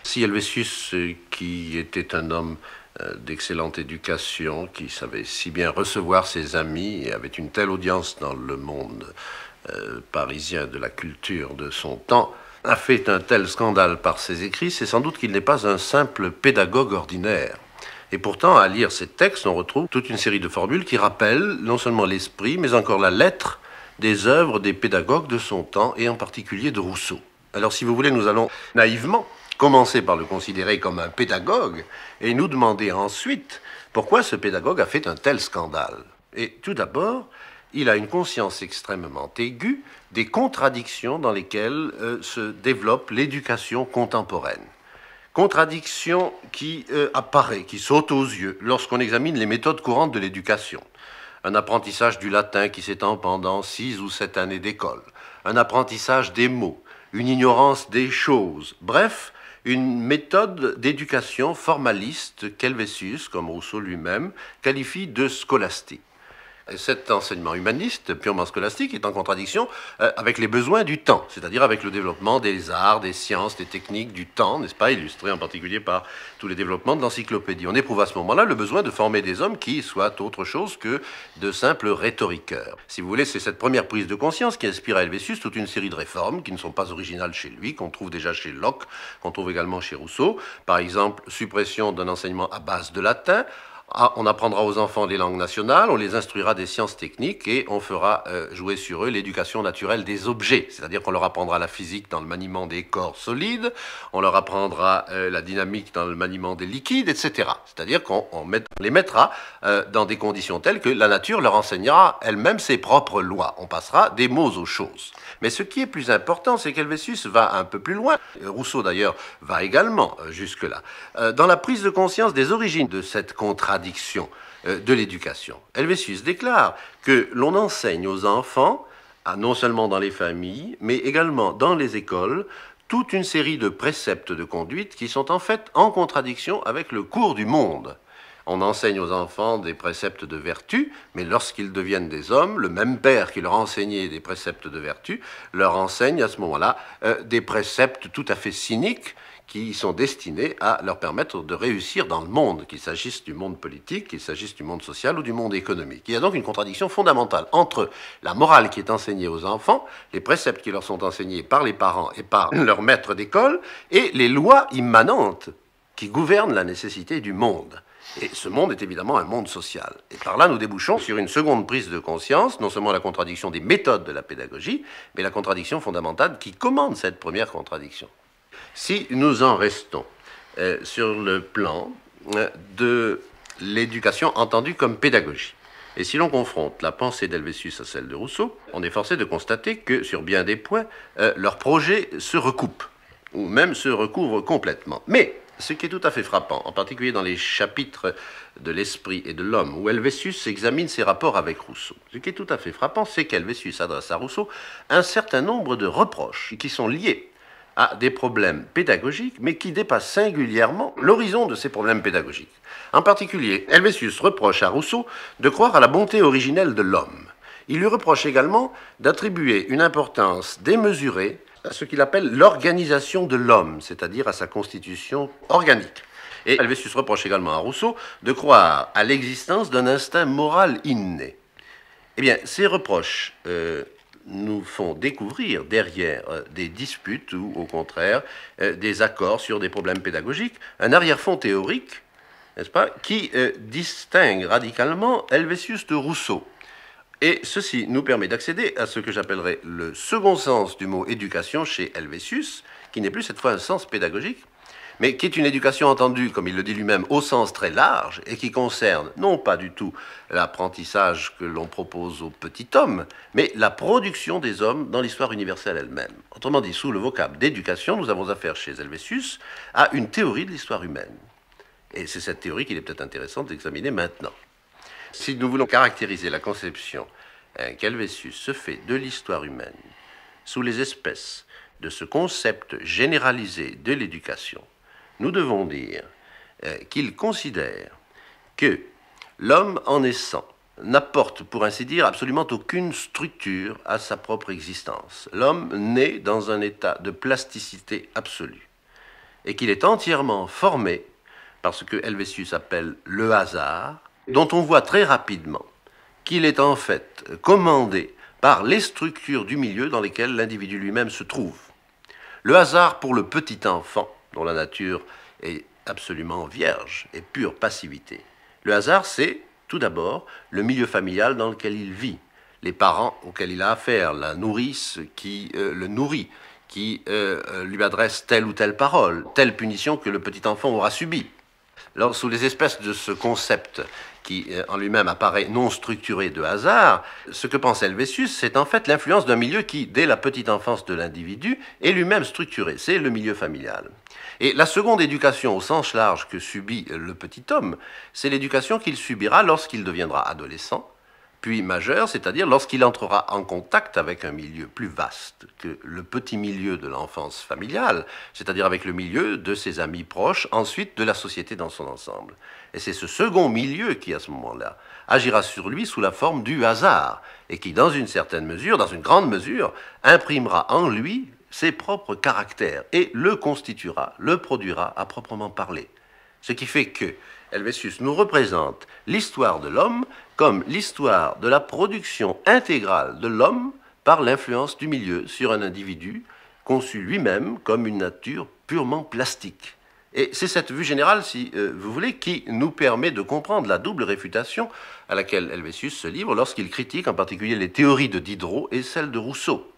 Si Helvétius, qui était un homme d'excellente éducation, qui savait si bien recevoir ses amis et avait une telle audience dans le monde parisien de la culture de son temps, a fait un tel scandale par ses écrits, c'est sans doute qu'il n'est pas un simple pédagogue ordinaire. Et pourtant, à lire ces textes, on retrouve toute une série de formules qui rappellent non seulement l'esprit, mais encore la lettre des œuvres des pédagogues de son temps, et en particulier de Rousseau. Alors, si vous voulez, nous allons naïvement commencer par le considérer comme un pédagogue, et nous demander ensuite pourquoi ce pédagogue a fait un tel scandale. Et tout d'abord, il a une conscience extrêmement aiguë des contradictions dans lesquelles se développe l'éducation contemporaine. Contradiction qui apparaît, qui saute aux yeux lorsqu'on examine les méthodes courantes de l'éducation. Un apprentissage du latin qui s'étend pendant 6 ou 7 années d'école, un apprentissage des mots, une ignorance des choses, bref, une méthode d'éducation formaliste qu'Helvétius, comme Rousseau lui-même, qualifie de scolastique. Et cet enseignement humaniste, purement scolastique, est en contradiction avec les besoins du temps, c'est-à-dire avec le développement des arts, des sciences, des techniques du temps, n'est-ce pas, illustré en particulier par tous les développements de l'encyclopédie. On éprouve à ce moment-là le besoin de former des hommes qui soient autre chose que de simples rhétoriqueurs. Si vous voulez, c'est cette première prise de conscience qui inspire à Helvétius toute une série de réformes qui ne sont pas originales chez lui, qu'on trouve déjà chez Locke, qu'on trouve également chez Rousseau. Par exemple, suppression d'un enseignement à base de latin. On apprendra aux enfants les langues nationales, on les instruira des sciences techniques et on fera jouer sur eux l'éducation naturelle des objets. C'est-à-dire qu'on leur apprendra la physique dans le maniement des corps solides, on leur apprendra la dynamique dans le maniement des liquides, etc. C'est-à-dire qu'on les mettra dans des conditions telles que la nature leur enseignera elle-même ses propres lois. On passera des mots aux choses. Mais ce qui est plus important, c'est qu'Helvétius va un peu plus loin. Rousseau, d'ailleurs, va également jusque-là. Dans la prise de conscience des origines de cette contradiction de l'éducation. Helvétius déclare que l'on enseigne aux enfants, non seulement dans les familles, mais également dans les écoles, toute une série de préceptes de conduite qui sont en fait en contradiction avec le cours du monde. On enseigne aux enfants des préceptes de vertu, mais lorsqu'ils deviennent des hommes, le même père qui leur a enseigné des préceptes de vertu leur enseigne à ce moment-là des préceptes tout à fait cyniques qui sont destinés à leur permettre de réussir dans le monde, qu'il s'agisse du monde politique, qu'il s'agisse du monde social ou du monde économique. Il y a donc une contradiction fondamentale entre la morale qui est enseignée aux enfants, les préceptes qui leur sont enseignés par les parents et par leurs maîtres d'école, et les lois immanentes qui gouvernent la nécessité du monde. Et ce monde est évidemment un monde social. Et par là, nous débouchons sur une seconde prise de conscience, non seulement la contradiction des méthodes de la pédagogie, mais la contradiction fondamentale qui commande cette première contradiction. Si nous en restons sur le plan de l'éducation entendue comme pédagogie, et si l'on confronte la pensée d'Helvétius à celle de Rousseau, on est forcé de constater que sur bien des points, leurs projets se recoupent, ou même se recouvrent complètement. Mais ce qui est tout à fait frappant, en particulier dans les chapitres de l'esprit et de l'homme, où Helvétius examine ses rapports avec Rousseau, ce qui est tout à fait frappant, c'est qu'Helvétius adresse à Rousseau un certain nombre de reproches qui sont liés à des problèmes pédagogiques, mais qui dépassent singulièrement l'horizon de ces problèmes pédagogiques. En particulier, Helvétius reproche à Rousseau de croire à la bonté originelle de l'homme. Il lui reproche également d'attribuer une importance démesurée à ce qu'il appelle l'organisation de l'homme, c'est-à-dire à sa constitution organique. Et Helvétius reproche également à Rousseau de croire à l'existence d'un instinct moral inné. Eh bien, ces reproches nous font découvrir derrière des disputes ou au contraire des accords sur des problèmes pédagogiques, un arrière-fond théorique, n'est-ce pas, qui distingue radicalement Helvétius de Rousseau. Et ceci nous permet d'accéder à ce que j'appellerais le second sens du mot éducation chez Helvétius, qui n'est plus cette fois un sens pédagogique, mais qui est une éducation entendue, comme il le dit lui-même, au sens très large, et qui concerne non pas du tout l'apprentissage que l'on propose au petit homme, mais la production des hommes dans l'histoire universelle elle-même. Autrement dit, sous le vocable d'éducation, nous avons affaire chez Helvétius à une théorie de l'histoire humaine. Et c'est cette théorie qu'il est peut-être intéressant d'examiner maintenant. Si nous voulons caractériser la conception qu'Helvétius se fait de l'histoire humaine sous les espèces de ce concept généralisé de l'éducation, nous devons dire qu'il considère que l'homme en naissant n'apporte, pour ainsi dire, absolument aucune structure à sa propre existence. L'homme naît dans un état de plasticité absolue. et qu'il est entièrement formé par ce que Helvétius appelle le hasard, dont on voit très rapidement qu'il est en fait commandé par les structures du milieu dans lesquelles l'individu lui-même se trouve. Le hasard pour le petit enfant, dont la nature est absolument vierge et pure passivité. Le hasard, c'est tout d'abord le milieu familial dans lequel il vit, les parents auxquels il a affaire, la nourrice qui le nourrit, qui lui adresse telle ou telle parole, telle punition que le petit enfant aura subie. Alors, sous les espèces de ce concept qui en lui-même apparaît non structuré de hasard, ce que pense Helvétius, c'est en fait l'influence d'un milieu qui, dès la petite enfance de l'individu, est lui-même structuré, c'est le milieu familial. Et la seconde éducation au sens large que subit le petit homme, c'est l'éducation qu'il subira lorsqu'il deviendra adolescent, puis majeur, c'est-à-dire lorsqu'il entrera en contact avec un milieu plus vaste que le petit milieu de l'enfance familiale, c'est-à-dire avec le milieu de ses amis proches, ensuite de la société dans son ensemble. Et c'est ce second milieu qui, à ce moment-là, agira sur lui sous la forme du hasard, et qui, dans une certaine mesure, dans une grande mesure, imprimera en lui ses propres caractères, et le constituera, le produira à proprement parler. Ce qui fait que Helvétius nous représente l'histoire de l'homme comme l'histoire de la production intégrale de l'homme par l'influence du milieu sur un individu conçu lui-même comme une nature purement plastique. Et c'est cette vue générale, si vous voulez, qui nous permet de comprendre la double réfutation à laquelle Helvétius se livre lorsqu'il critique en particulier les théories de Diderot et celles de Rousseau.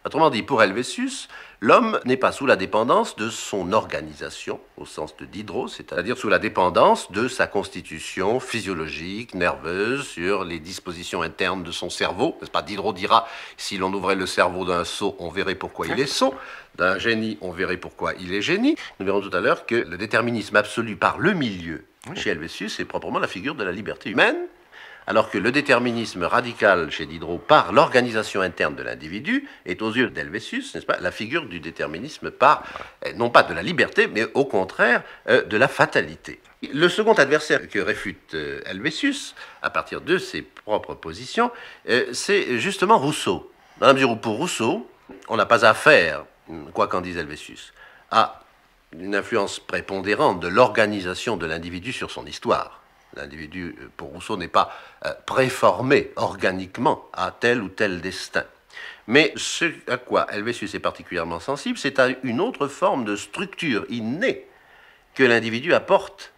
Autrement dit, pour Helvétius, l'homme n'est pas sous la dépendance de son organisation, au sens de Diderot, c'est-à-dire sous la dépendance de sa constitution physiologique, nerveuse, sur les dispositions internes de son cerveau. N'est-ce pas ? Diderot dira, si l'on ouvrait le cerveau d'un sot, on verrait pourquoi il est sot. D'un génie, on verrait pourquoi il est génie. Nous verrons tout à l'heure que le déterminisme absolu par le milieu, chez Helvétius, c'est proprement la figure de la liberté humaine, alors que le déterminisme radical chez Diderot par l'organisation interne de l'individu est aux yeux d'Helvétius, n'est-ce pas, la figure du déterminisme par, non pas de la liberté, mais au contraire de la fatalité. Le second adversaire que réfute Helvétius, à partir de ses propres positions, c'est justement Rousseau. Dans la mesure où pour Rousseau, on n'a pas affaire, quoi qu'en dise Helvétius, à une influence prépondérante de l'organisation de l'individu sur son histoire. L'individu, pour Rousseau, n'est pas préformé organiquement à tel ou tel destin. Mais ce à quoi Helvétius est particulièrement sensible, c'est à une autre forme de structure innée que l'individu apporte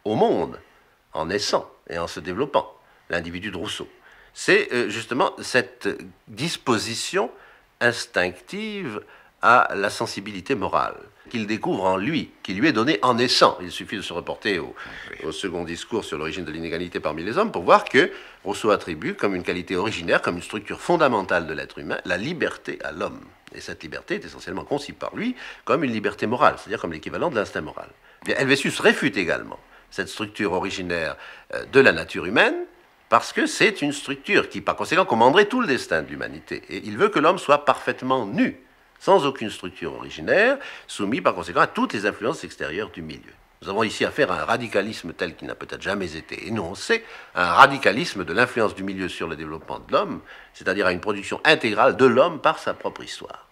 au monde en naissant et en se développant, l'individu de Rousseau. C'est justement cette disposition instinctive à la sensibilité morale qu'il découvre en lui, qui lui est donnée en naissant. Il suffit de se reporter au second discours sur l'origine de l'inégalité parmi les hommes pour voir que Rousseau attribue comme une qualité originaire, comme une structure fondamentale de l'être humain, la liberté à l'homme. Et cette liberté est essentiellement conçue par lui comme une liberté morale, c'est-à-dire comme l'équivalent de l'instinct moral. Bien, Helvétius réfute également cette structure originaire de la nature humaine, parce que c'est une structure qui, par conséquent, commanderait tout le destin de l'humanité. Et il veut que l'homme soit parfaitement nu, sans aucune structure originaire, soumis par conséquent à toutes les influences extérieures du milieu. Nous avons ici affaire à un radicalisme tel qu'il n'a peut-être jamais été énoncé, un radicalisme de l'influence du milieu sur le développement de l'homme, c'est-à-dire à une production intégrale de l'homme par sa propre histoire.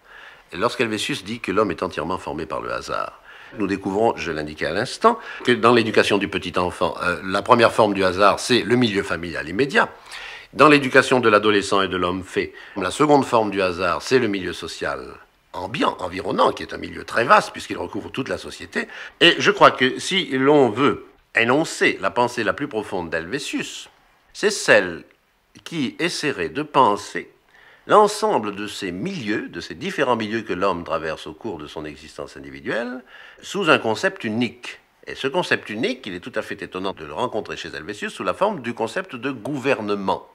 Et lorsqu'Helvétius dit que l'homme est entièrement formé par le hasard, nous découvrons, je l'indiquais à l'instant, que dans l'éducation du petit enfant, la première forme du hasard, c'est le milieu familial immédiat. Dans l'éducation de l'adolescent et de l'homme fait, la seconde forme du hasard, c'est le milieu social ambiant, environnant, qui est un milieu très vaste puisqu'il recouvre toute la société. Et je crois que si l'on veut énoncer la pensée la plus profonde d'Helvétius, c'est celle qui essaierait de penser l'ensemble de ces milieux, de ces différents milieux que l'homme traverse au cours de son existence individuelle, sous un concept unique. Et ce concept unique, il est tout à fait étonnant de le rencontrer chez Helvétius sous la forme du concept de gouvernement.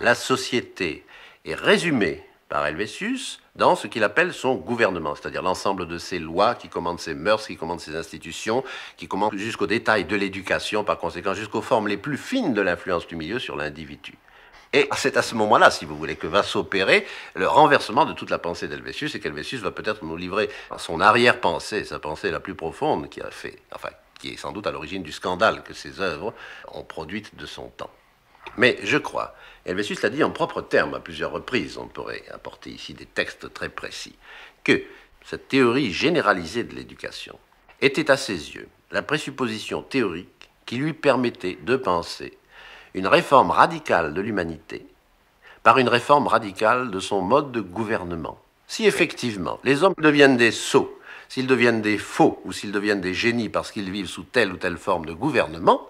La société est résumée par Helvétius dans ce qu'il appelle son gouvernement, c'est-à-dire l'ensemble de ses lois qui commandent ses mœurs, qui commandent ses institutions, qui commandent jusqu'au détail de l'éducation, par conséquent jusqu'aux formes les plus fines de l'influence du milieu sur l'individu. Et c'est à ce moment-là, si vous voulez, que va s'opérer le renversement de toute la pensée d'Helvétius, et qu'Helvétius va peut-être nous livrer son arrière-pensée, sa pensée la plus profonde qui a fait, enfin, qui est sans doute à l'origine du scandale que ses œuvres ont produite de son temps. Mais je crois, Helvétius l'a dit en propres termes à plusieurs reprises, on pourrait apporter ici des textes très précis, que cette théorie généralisée de l'éducation était à ses yeux la présupposition théorique qui lui permettait de penser une réforme radicale de l'humanité par une réforme radicale de son mode de gouvernement. Si effectivement les hommes deviennent des sots, s'ils deviennent des faux ou s'ils deviennent des génies parce qu'ils vivent sous telle ou telle forme de gouvernement,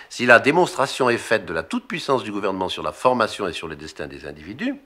si la démonstration est faite de la toute-puissance du gouvernement sur la formation et sur le destin des individus,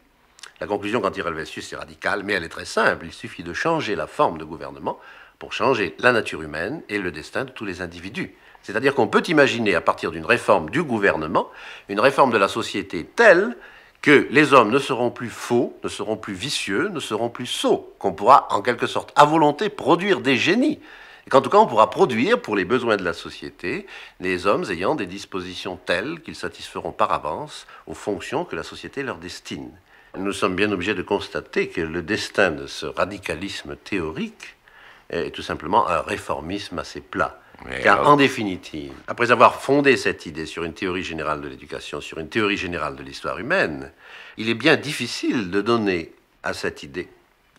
la conclusion qu'en tire Helvétius est radicale, mais elle est très simple. Il suffit de changer la forme de gouvernement pour changer la nature humaine et le destin de tous les individus. C'est-à-dire qu'on peut imaginer, à partir d'une réforme du gouvernement, une réforme de la société telle que les hommes ne seront plus faux, ne seront plus vicieux, ne seront plus sots, qu'on pourra en quelque sorte à volonté produire des génies. Et qu'en tout cas on pourra produire pour les besoins de la société les hommes ayant des dispositions telles qu'ils satisferont par avance aux fonctions que la société leur destine. Nous sommes bien obligés de constater que le destin de ce radicalisme théorique est tout simplement un réformisme assez plat. Car en définitive, après avoir fondé cette idée sur une théorie générale de l'éducation, sur une théorie générale de l'histoire humaine, il est bien difficile de donner à cette idée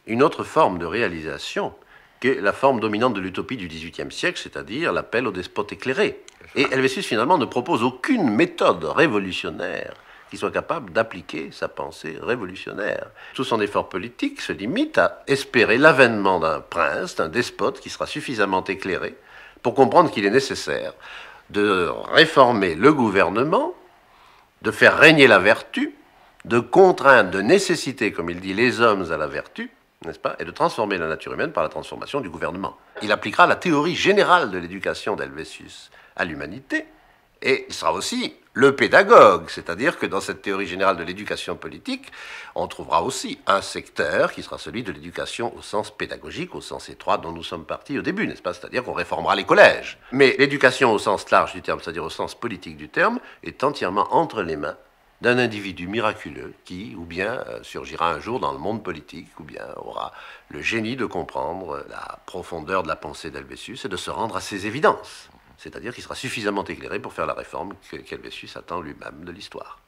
une autre forme de réalisation que la forme dominante de l'utopie du XVIIIe siècle, c'est-à-dire l'appel au despote éclairé. Et Helvétius, finalement, ne propose aucune méthode révolutionnaire qui soit capable d'appliquer sa pensée révolutionnaire. Tout son effort politique se limite à espérer l'avènement d'un prince, d'un despote qui sera suffisamment éclairé pour comprendre qu'il est nécessaire de réformer le gouvernement, de faire régner la vertu, de contraindre, de nécessiter, comme il dit, les hommes à la vertu, n'est-ce pas, et de transformer la nature humaine par la transformation du gouvernement. Il appliquera la théorie générale de l'éducation d'Helvétius à l'humanité, et il sera aussi le pédagogue, c'est-à-dire que dans cette théorie générale de l'éducation politique, on trouvera aussi un secteur qui sera celui de l'éducation au sens pédagogique, au sens étroit dont nous sommes partis au début, n'est-ce pas? C'est-à-dire qu'on réformera les collèges. Mais l'éducation au sens large du terme, c'est-à-dire au sens politique du terme, est entièrement entre les mains d'un individu miraculeux qui, ou bien surgira un jour dans le monde politique, ou bien aura le génie de comprendre la profondeur de la pensée d'Helvétius et de se rendre à ses évidences. C'est-à-dire qu'il sera suffisamment éclairé pour faire la réforme qu'Helvétius attend lui-même de l'histoire.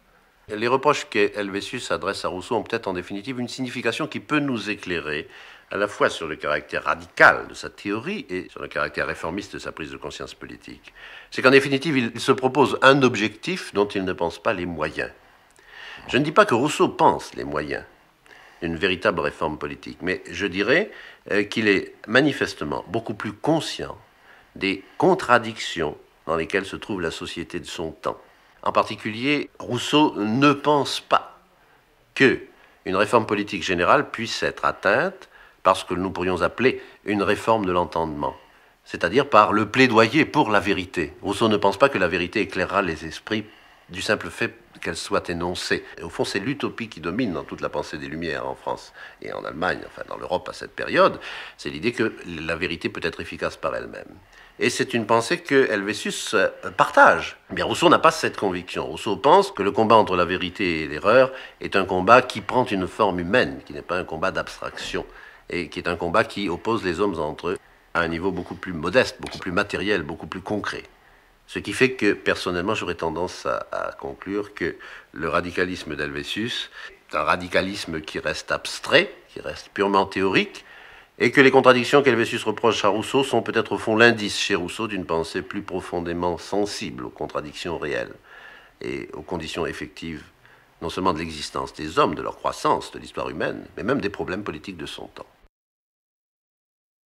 Les reproches qu'Helvétius adresse à Rousseau ont peut-être en définitive une signification qui peut nous éclairer à la fois sur le caractère radical de sa théorie et sur le caractère réformiste de sa prise de conscience politique. C'est qu'en définitive, il se propose un objectif dont il ne pense pas les moyens. Je ne dis pas que Rousseau pense les moyens d'une véritable réforme politique, mais je dirais qu'il est manifestement beaucoup plus conscient des contradictions dans lesquelles se trouve la société de son temps. En particulier, Rousseau ne pense pas qu'une réforme politique générale puisse être atteinte par ce que nous pourrions appeler une réforme de l'entendement, c'est-à-dire par le plaidoyer pour la vérité. Rousseau ne pense pas que la vérité éclairera les esprits du simple fait qu'elle soit énoncée. Et au fond, c'est l'utopie qui domine dans toute la pensée des Lumières en France et en Allemagne, enfin dans l'Europe à cette période, c'est l'idée que la vérité peut être efficace par elle-même. Et c'est une pensée que Helvétius partage. Eh bien, Rousseau n'a pas cette conviction. Rousseau pense que le combat entre la vérité et l'erreur est un combat qui prend une forme humaine, qui n'est pas un combat d'abstraction, et qui est un combat qui oppose les hommes entre eux à un niveau beaucoup plus modeste, beaucoup plus matériel, beaucoup plus concret. Ce qui fait que, personnellement, j'aurais tendance à conclure que le radicalisme d'Helvétius est un radicalisme qui reste abstrait, qui reste purement théorique, et que les contradictions qu'Helvétius reproche à Rousseau sont peut-être au fond l'indice chez Rousseau d'une pensée plus profondément sensible aux contradictions réelles et aux conditions effectives, non seulement de l'existence des hommes, de leur croissance, de l'histoire humaine, mais même des problèmes politiques de son temps.